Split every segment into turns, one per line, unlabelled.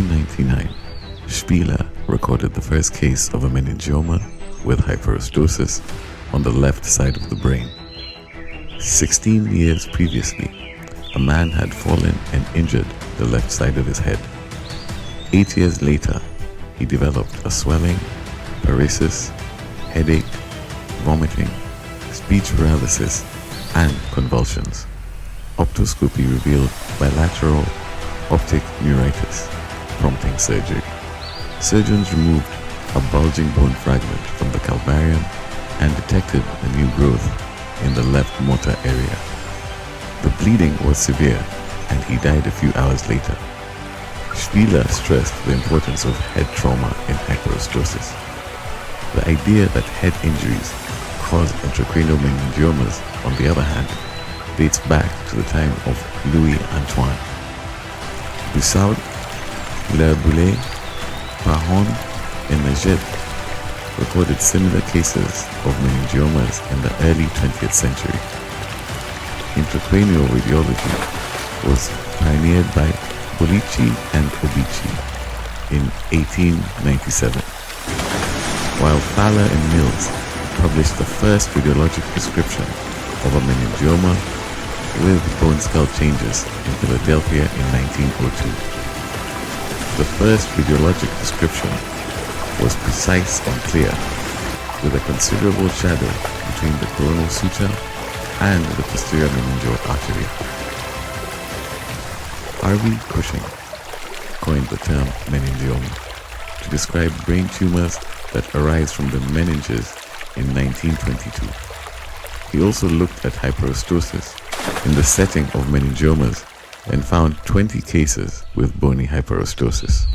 1899, Spieler recorded the first case of a meningioma with hyperostosis on the left side of the brain. 16 years previously, a man had fallen and injured the left side of his head. 8 years later, he developed a swelling, paresis, headache, vomiting, speech paralysis, and convulsions. Optoscopy revealed bilateral optic neuritis, prompting surgery. Surgeons removed a bulging bone fragment from the calvarium and detected a new growth in the left motor area. The bleeding was severe and he died a few hours later. Spieler stressed the importance of head trauma in hyperostosis. The idea that head injuries cause intracranial meningiomas, on the other hand, dates back to the time of Louis Antoine. Bussaud, Le Boulay, Pahon, and Najib recorded similar cases of meningiomas in the early 20th century. Intracranial radiology was pioneered by Bolici and Obici in 1897, while Fowler and Mills published the first radiologic description of a meningioma with bone skull changes in Philadelphia in 1902. The first radiologic description was precise and clear, with a considerable shadow between the coronal suture and the posterior meningeal artery. Harvey Cushing coined the term meningioma to describe brain tumors that arise from the meninges in 1922. He also looked at hyperostosis in the setting of meningiomas and found 20 cases with bony hyperostosis.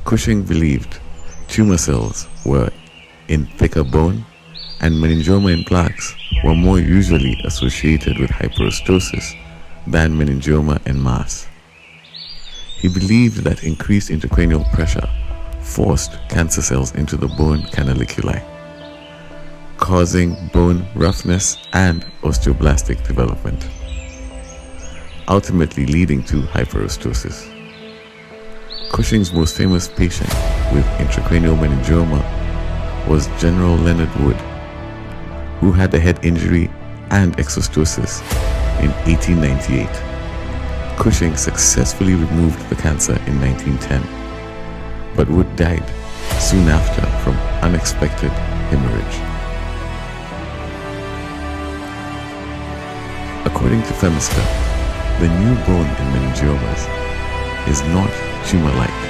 Cushing believed tumor cells were in thicker bone and meningioma in plaques were more usually associated with hyperostosis than meningioma en masse. He believed that increased intracranial pressure forced cancer cells into the bone canaliculi, causing bone roughness and osteoblastic development, ultimately leading to hyperostosis. Cushing's most famous patient with intracranial meningioma was General Leonard Wood, who had a head injury and exostosis in 1898. Cushing successfully removed the cancer in 1910, but Wood died soon after from unexpected hemorrhage. According to Femiska, the new bone in meningiomas is not tumor-like,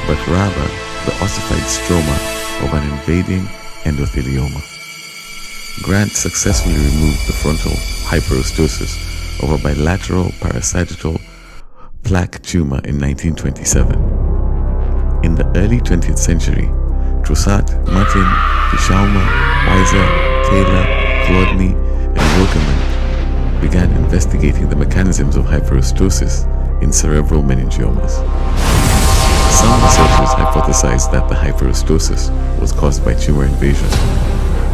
but rather the ossified stroma of an invading endothelioma. Grant successfully removed the frontal hyperostosis of a bilateral parasagittal plaque tumor in 1927. In the early 20th century, Trossat, Martin, Duchalme, Weiser, Taylor, Chladni, and Wilkerman began investigating the mechanisms of hyperostosis in cerebral meningiomas. Some researchers hypothesized that the hyperostosis was caused by tumor invasion,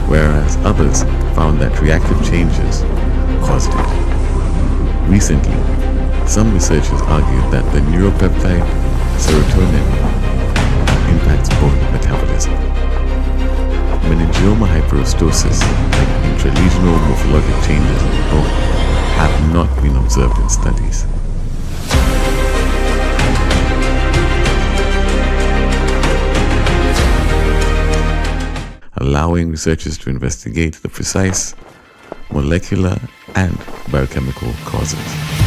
whereas others found that reactive changes caused it. Recently, some researchers argued that the neuropeptide serotonin impacts bone metabolism. Meningioma hyperostosis and intralesional morphologic changes in the bone have not been observed in studies. Allowing researchers to investigate the precise molecular and biochemical causes.